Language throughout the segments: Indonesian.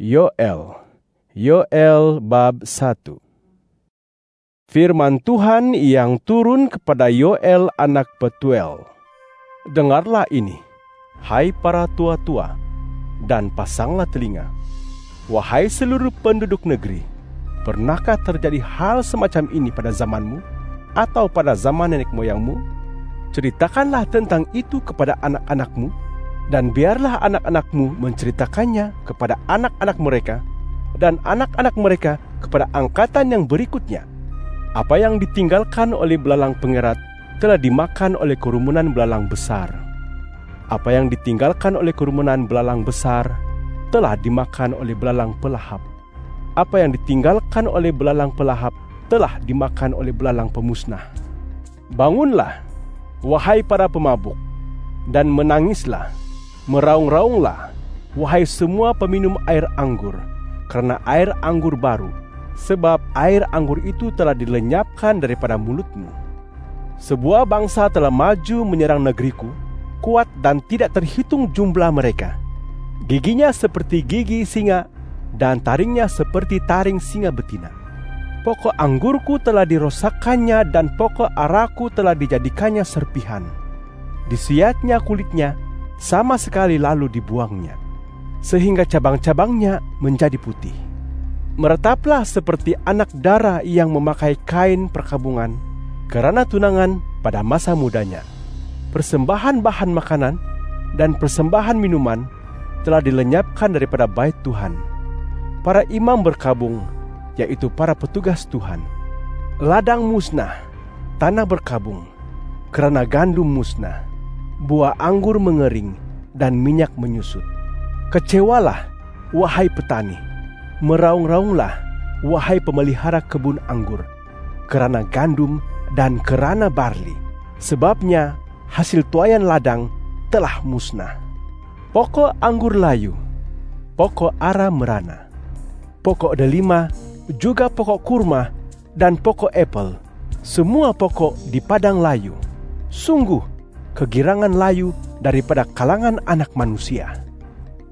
Yoel bab 1. Firman Tuhan yang turun kepada Yoel anak Petuel. Dengarlah ini, hai para tua-tua, dan pasanglah telinga. Wahai seluruh penduduk negeri, pernahkah terjadi hal semacam ini pada zamanmu atau pada zaman nenek moyangmu? Ceritakanlah tentang itu kepada anak-anakmu, dan biarlah anak-anakmu menceritakannya kepada anak-anak mereka, dan anak-anak mereka kepada angkatan yang berikutnya. Apa yang ditinggalkan oleh belalang pengerat telah dimakan oleh kerumunan belalang besar. Apa yang ditinggalkan oleh kerumunan belalang besar telah dimakan oleh belalang pelahap. Apa yang ditinggalkan oleh belalang pelahap telah dimakan oleh belalang pemusnah. Bangunlah, wahai para pemabuk, dan menangislah, meraung-raunglah, wahai semua peminum air anggur, karena air anggur baru, sebab air anggur itu telah dilenyapkan daripada mulutmu. Sebuah bangsa telah maju menyerang negeriku, kuat dan tidak terhitung jumlah mereka. Giginya seperti gigi singa, dan taringnya seperti taring singa betina. Pokok anggurku telah dirosakkannya, dan pokok araku telah dijadikannya serpihan. Disiatnya kulitnya, sama sekali lalu dibuangnya, sehingga cabang-cabangnya menjadi putih. Meretaplah seperti anak dara yang memakai kain perkabungan karena tunangan pada masa mudanya. Persembahan bahan makanan dan persembahan minuman telah dilenyapkan daripada bait Tuhan. Para imam berkabung, yaitu para petugas Tuhan. Ladang musnah, tanah berkabung, karena gandum musnah, buah anggur mengering, dan minyak menyusut. Kecewalah, wahai petani, meraung-raunglah, wahai pemelihara kebun anggur, kerana gandum dan kerana barli, sebabnya hasil tuaian ladang telah musnah. Pokok anggur layu, pokok ara merana, pokok delima, juga pokok kurma dan pokok apel, semua pokok di padang layu. Sungguh, kegirangan layu daripada kalangan anak manusia.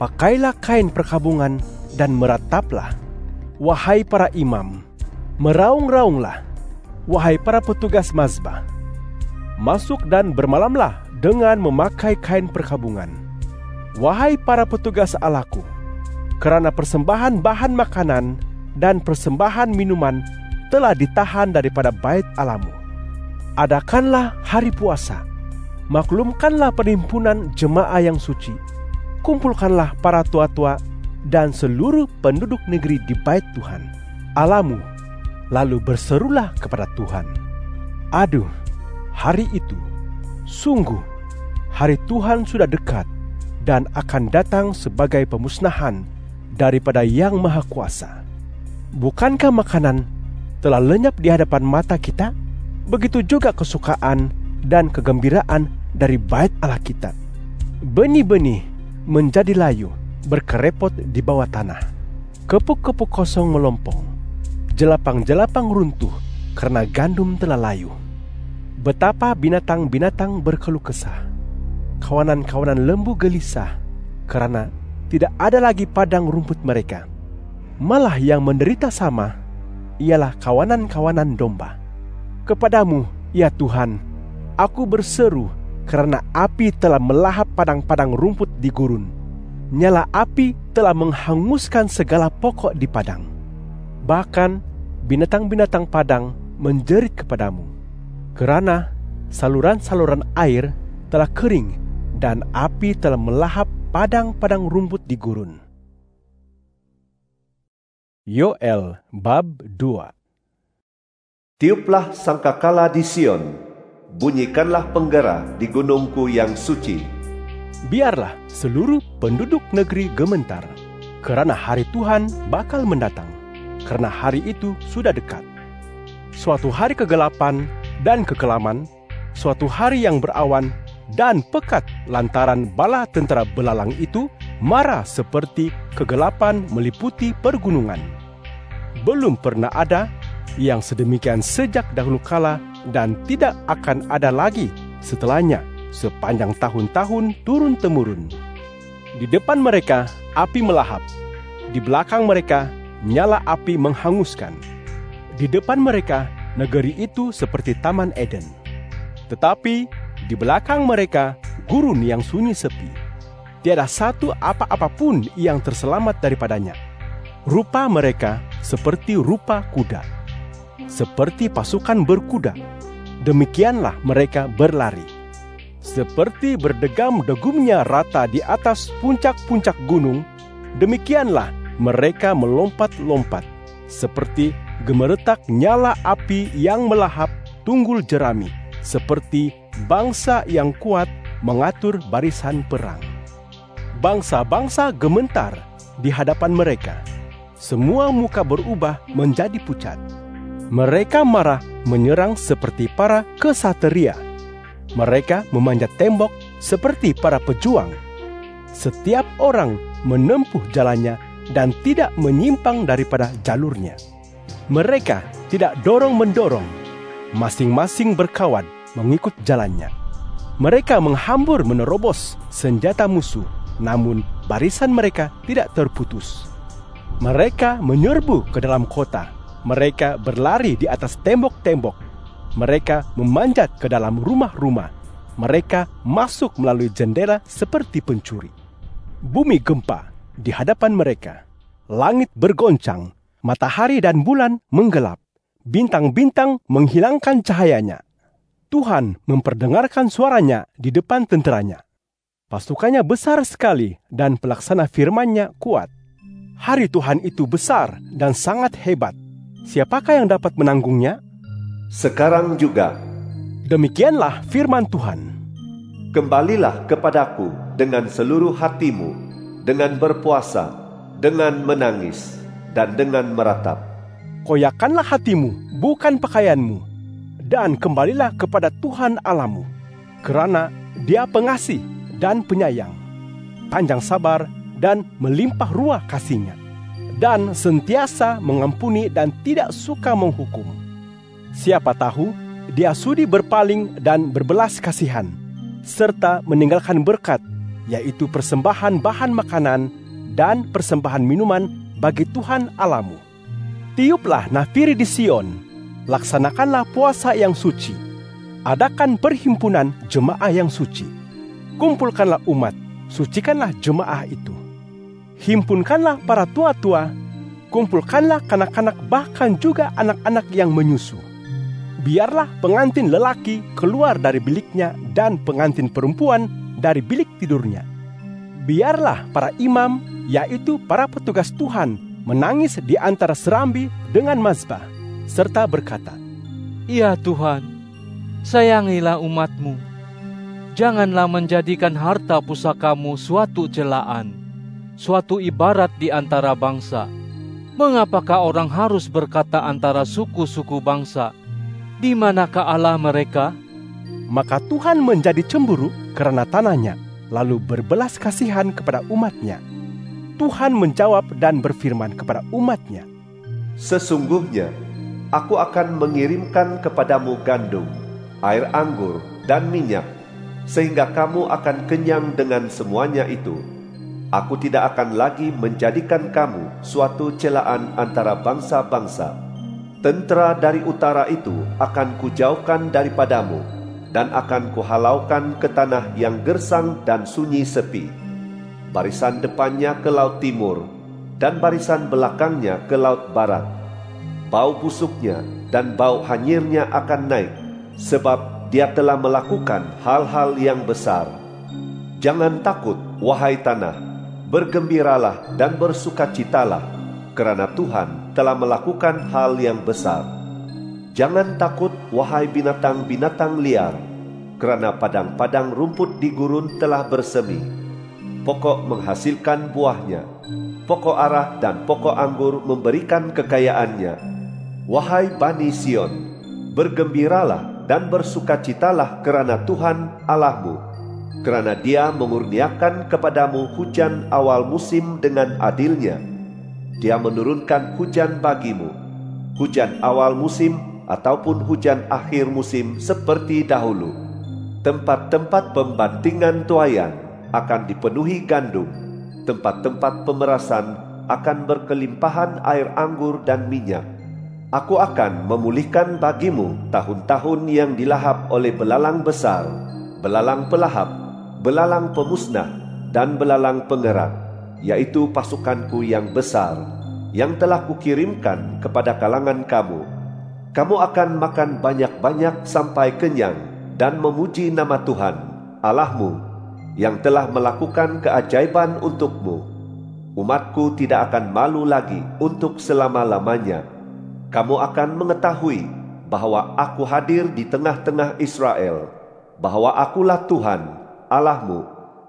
Pakailah kain perkabungan dan merataplah, wahai para imam, meraung-raunglah, wahai para petugas mazbah. Masuk dan bermalamlah dengan memakai kain perkabungan, wahai para petugas Allahku, kerana persembahan bahan makanan dan persembahan minuman telah ditahan daripada bait Allahmu. Adakanlah hari puasa, maklumkanlah perhimpunan jemaah yang suci, kumpulkanlah para tua-tua dan seluruh penduduk negeri di bait Tuhan Allahmu, lalu berserulah kepada Tuhan. Aduh, hari itu, sungguh, hari Tuhan sudah dekat dan akan datang sebagai pemusnahan daripada Yang Maha Kuasa. Bukankah makanan telah lenyap di hadapan mata kita? Begitu juga kesukaan dan kegembiraan dari bait Allah kita. Benih-benih menjadi layu, berkerepot di bawah tanah. Kepuk-kepuk kosong melompong, jelapang-jelapang runtuh karena gandum telah layu. Betapa binatang-binatang berkeluh kesah, kawanan-kawanan lembu gelisah, karena tidak ada lagi padang rumput mereka. Malah yang menderita sama ialah kawanan-kawanan domba. Kepadamu, ya Tuhan, aku berseru, karena api telah melahap padang-padang rumput di gurun. Nyala api telah menghanguskan segala pokok di padang. Bahkan binatang-binatang padang menjerit kepadamu, kerana saluran-saluran air telah kering dan api telah melahap padang-padang rumput di gurun. Yoel bab 2. Tiuplah sangkakala di Sion, bunyikanlah penggara di gunungku yang suci. Biarlah seluruh penduduk negeri gementar, kerana hari Tuhan bakal mendatang, karena hari itu sudah dekat. Suatu hari kegelapan dan kekelaman, suatu hari yang berawan dan pekat lantaran bala tentera belalang itu marah seperti kegelapan meliputi pergunungan. Belum pernah ada yang sedemikian sejak dahulu kala, dan tidak akan ada lagi setelahnya sepanjang tahun-tahun turun-temurun. Di depan mereka api melahap, Di belakang mereka, nyala api menghanguskan. Di depan mereka, negeri itu seperti Taman Eden. Tetapi di belakang mereka, gurun yang sunyi sepi. Tiada satu apa-apa pun yang terselamat daripadanya. Rupa mereka seperti rupa kuda, seperti pasukan berkuda. Demikianlah mereka berlari. Seperti berdegam-degumnya rata di atas puncak-puncak gunung, demikianlah mereka melompat-lompat, seperti gemeretak nyala api yang melahap tunggul jerami, seperti bangsa yang kuat mengatur barisan perang. Bangsa-bangsa gementar di hadapan mereka. Semua muka berubah menjadi pucat. Mereka marah menyerang seperti para kesatria. Mereka memanjat tembok seperti para pejuang. Setiap orang menempuh jalannya dan tidak menyimpang daripada jalurnya. Mereka tidak dorong-mendorong, masing-masing berkawan mengikut jalannya. Mereka menghambur menerobos senjata musuh, namun barisan mereka tidak terputus. Mereka menyerbu ke dalam kota. Mereka berlari di atas tembok-tembok. Mereka memanjat ke dalam rumah-rumah. Mereka masuk melalui jendela seperti pencuri. Bumi gempa di hadapan mereka. Langit bergoncang, matahari dan bulan menggelap. Bintang-bintang menghilangkan cahayanya. Tuhan memperdengarkan suaranya di depan tenteranya. Pasukannya besar sekali dan pelaksana firman-Nya kuat. Hari Tuhan itu besar dan sangat hebat. Siapakah yang dapat menanggungnya? Sekarang juga, demikianlah firman Tuhan. Kembalilah kepadaku dengan seluruh hatimu, dengan berpuasa, dengan menangis, dan dengan meratap. Koyakanlah hatimu, bukan pakaianmu, dan kembalilah kepada Tuhan Allahmu, kerana Dia pengasih dan penyayang, panjang sabar dan melimpah ruah kasih-Nya, dan sentiasa mengampuni dan tidak suka menghukum. Siapa tahu Dia sudi berpaling dan berbelas kasihan, serta meninggalkan berkat, yaitu persembahan bahan makanan dan persembahan minuman bagi Tuhan Allahmu. Tiuplah nafiri di Sion, laksanakanlah puasa yang suci, adakan perhimpunan jemaah yang suci. Kumpulkanlah umat, sucikanlah jemaah itu. Himpunkanlah para tua-tua, kumpulkanlah kanak-kanak bahkan juga anak-anak yang menyusu. Biarlah pengantin lelaki keluar dari biliknya dan pengantin perempuan dari bilik tidurnya. Biarlah para imam, yaitu para petugas Tuhan, menangis di antara serambi dengan mazbah, serta berkata, Ya Tuhan, sayangilah umat-Mu. Janganlah menjadikan harta pusaka-Mu suatu celaan, suatu ibarat di antara bangsa. Mengapakah orang harus berkata antara suku-suku bangsa, di manakah Allah mereka? Maka Tuhan menjadi cemburu karena tanahnya, lalu berbelas kasihan kepada umat-Nya. Tuhan menjawab dan berfirman kepada umat-Nya, Sesungguhnya, aku akan mengirimkan kepadamu gandum, air anggur, dan minyak, sehingga kamu akan kenyang dengan semuanya itu. Aku tidak akan lagi menjadikan kamu suatu celaan antara bangsa-bangsa. Tentera dari utara itu akan kujauhkan daripadamu, dan akan kuhalaukan ke tanah yang gersang dan sunyi sepi. Barisan depannya ke laut timur, dan barisan belakangnya ke laut barat. Bau busuknya dan bau hanyirnya akan naik, sebab dia telah melakukan hal-hal yang besar. Jangan takut, wahai tanah, bergembiralah dan bersukacitalah, kerana Tuhan telah melakukan hal yang besar. Jangan takut, wahai binatang-binatang liar, kerana padang-padang rumput di gurun telah bersemi. Pokok menghasilkan buahnya, pokok ara dan pokok anggur memberikan kekayaannya. Wahai Bani Sion, bergembiralah dan bersukacitalah kerana Tuhan Allahmu, kerana Dia mengurniakan kepadamu hujan awal musim dengan adilnya. Dia menurunkan hujan bagimu, hujan awal musim ataupun hujan akhir musim seperti dahulu. Tempat-tempat pembantingan tuaian akan dipenuhi gandum, tempat-tempat pemerasan akan berkelimpahan air anggur dan minyak. Aku akan memulihkan bagimu tahun-tahun yang dilahap oleh belalang besar, belalang pelahap, belalang pemusnah, dan belalang pengerat, yaitu pasukanku yang besar, yang telah kukirimkan kepada kalangan kamu. Kamu akan makan banyak-banyak sampai kenyang, dan memuji nama Tuhan, Allahmu, yang telah melakukan keajaiban untukmu. Umatku tidak akan malu lagi untuk selama-lamanya. Kamu akan mengetahui bahwa aku hadir di tengah-tengah Israel, bahwa akulah Tuhan, Allahmu,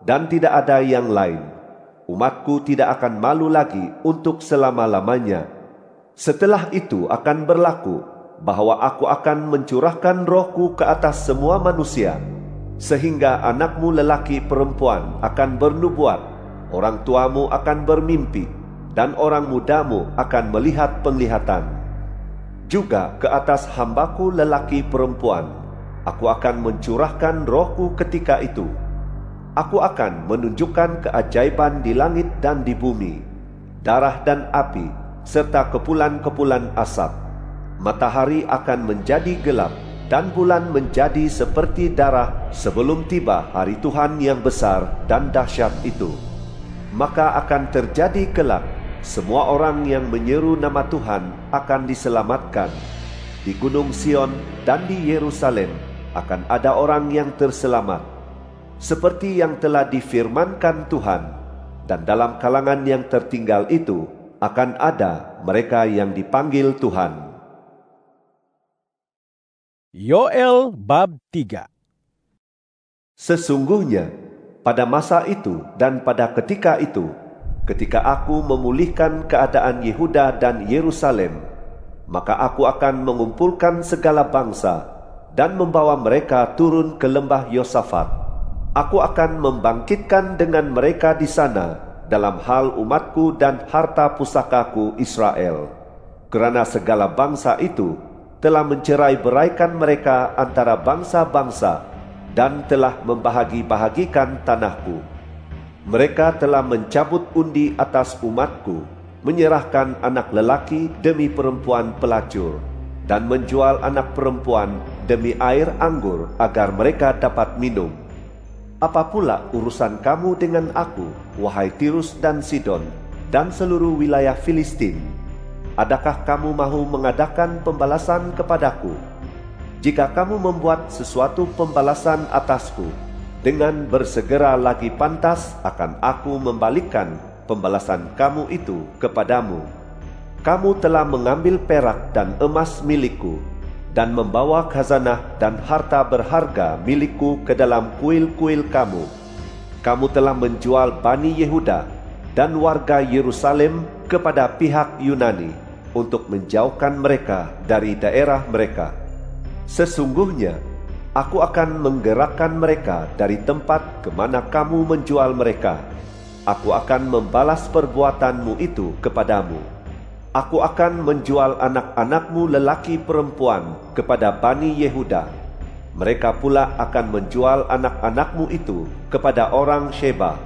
dan tidak ada yang lain. Umatku tidak akan malu lagi untuk selama-lamanya. Setelah itu akan berlaku bahwa aku akan mencurahkan rohku ke atas semua manusia, sehingga anakmu lelaki perempuan akan bernubuat, orang tuamu akan bermimpi, dan orang mudamu akan melihat penglihatan. Juga ke atas hambaku lelaki perempuan, aku akan mencurahkan rohku ketika itu. Aku akan menunjukkan keajaiban di langit dan di bumi, darah dan api, serta kepulan-kepulan asap. Matahari akan menjadi gelap, dan bulan menjadi seperti darah sebelum tiba hari Tuhan yang besar dan dahsyat itu. Maka akan terjadi kelak, semua orang yang menyeru nama Tuhan akan diselamatkan. Di Gunung Sion dan di Yerusalem akan ada orang yang terselamat, seperti yang telah difirmankan Tuhan, dan dalam kalangan yang tertinggal itu akan ada mereka yang dipanggil Tuhan. Yoel bab 3. Sesungguhnya pada masa itu dan pada ketika itu, ketika aku memulihkan keadaan Yehuda dan Yerusalem, maka aku akan mengumpulkan segala bangsa dan membawa mereka turun ke lembah Yosafat. Aku akan membangkitkan dengan mereka di sana dalam hal umatku dan harta pusakaku Israel. Kerana segala bangsa itu telah mencerai-beraikan mereka antara bangsa-bangsa dan telah membahagi-bahagikan tanahku. Mereka telah mencabut undi atas umatku, menyerahkan anak lelaki demi perempuan pelacur, dan menjual anak perempuan demi air anggur agar mereka dapat minum. Apa pula urusan kamu dengan aku, wahai Tirus dan Sidon, dan seluruh wilayah Filistin? Adakah kamu mahu mengadakan pembalasan kepadaku? Jika kamu membuat sesuatu pembalasan atasku, dengan bersegera lagi pantas akan aku membalikkan pembalasan kamu itu kepadamu. Kamu telah mengambil perak dan emas milikku, dan membawa khazanah dan harta berharga milikku ke dalam kuil-kuil kamu. Kamu telah menjual Bani Yehuda dan warga Yerusalem kepada pihak Yunani untuk menjauhkan mereka dari daerah mereka. Sesungguhnya aku akan menggerakkan mereka dari tempat ke mana kamu menjual mereka. Aku akan membalas perbuatanmu itu kepadamu. Aku akan menjual anak-anakmu lelaki perempuan kepada Bani Yehuda. Mereka pula akan menjual anak-anakmu itu kepada orang Sheba,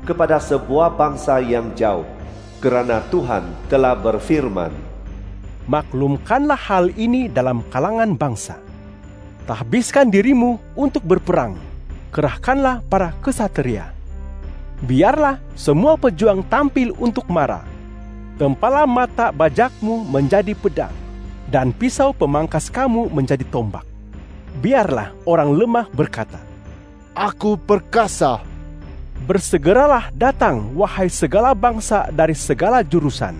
kepada sebuah bangsa yang jauh, kerana Tuhan telah berfirman. Maklumkanlah hal ini dalam kalangan bangsa. Tahbiskan dirimu untuk berperang, kerahkanlah para kesatria. Biarlah semua pejuang tampil untuk marah. Tempalah mata bajakmu menjadi pedang, dan pisau pemangkas kamu menjadi tombak. Biarlah orang lemah berkata, "Aku perkasa." Bersegeralah datang, wahai segala bangsa dari segala jurusan,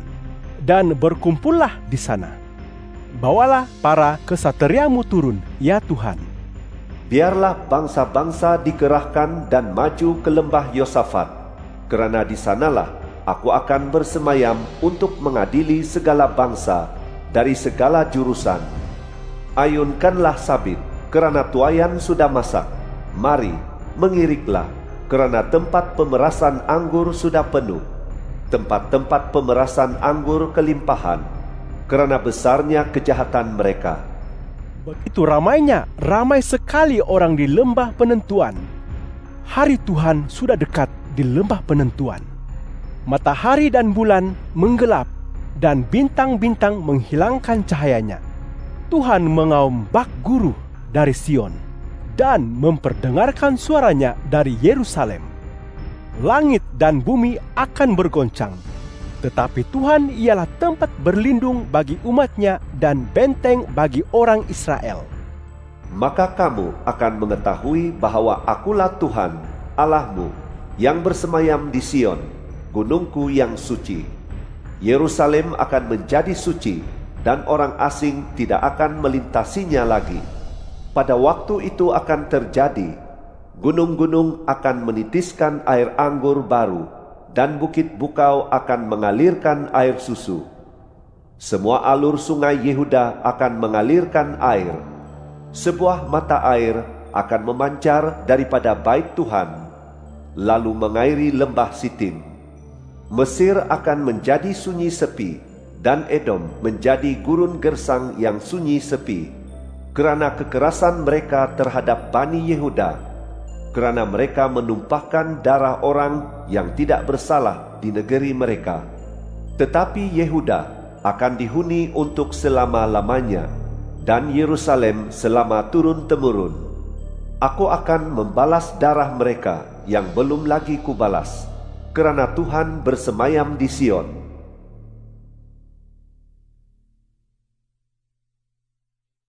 dan berkumpullah di sana. Bawalah para kesatriamu turun, ya Tuhan. Biarlah bangsa-bangsa dikerahkan dan maju ke lembah Yosafat, kerana di sanalah aku akan bersemayam untuk mengadili segala bangsa dari segala jurusan. Ayunkanlah sabit, kerana tuayan sudah masak. Mari, mengiriklah, kerana tempat pemerasan anggur sudah penuh. Tempat-tempat pemerasan anggur kelimpahan, kerana besarnya kejahatan mereka. Begitu ramai sekali orang di lembah penentuan. Hari Tuhan sudah dekat di lembah penentuan. Matahari dan bulan menggelap, dan bintang-bintang menghilangkan cahayanya. Tuhan mengaum bak guru dari Sion, dan memperdengarkan suaranya dari Yerusalem. Langit dan bumi akan bergoncang, tetapi Tuhan ialah tempat berlindung bagi umat-Nya dan benteng bagi orang Israel. Maka kamu akan mengetahui bahwa Akulah Tuhan, Allahmu, yang bersemayam di Sion, gunungku yang suci. Yerusalem akan menjadi suci, dan orang asing tidak akan melintasinya lagi. Pada waktu itu akan terjadi, gunung-gunung akan menitiskan air anggur baru, dan bukit bukau akan mengalirkan air susu. Semua alur sungai Yehuda akan mengalirkan air. Sebuah mata air akan memancar daripada bait Tuhan, lalu mengairi lembah Sitim. Mesir akan menjadi sunyi sepi, dan Edom menjadi gurun gersang yang sunyi sepi, kerana kekerasan mereka terhadap Bani Yehuda, kerana mereka menumpahkan darah orang yang tidak bersalah di negeri mereka. Tetapi Yehuda akan dihuni untuk selama-lamanya, dan Yerusalem selama turun-temurun. Aku akan membalas darah mereka yang belum lagi kubalas, kerana Tuhan bersemayam di Sion.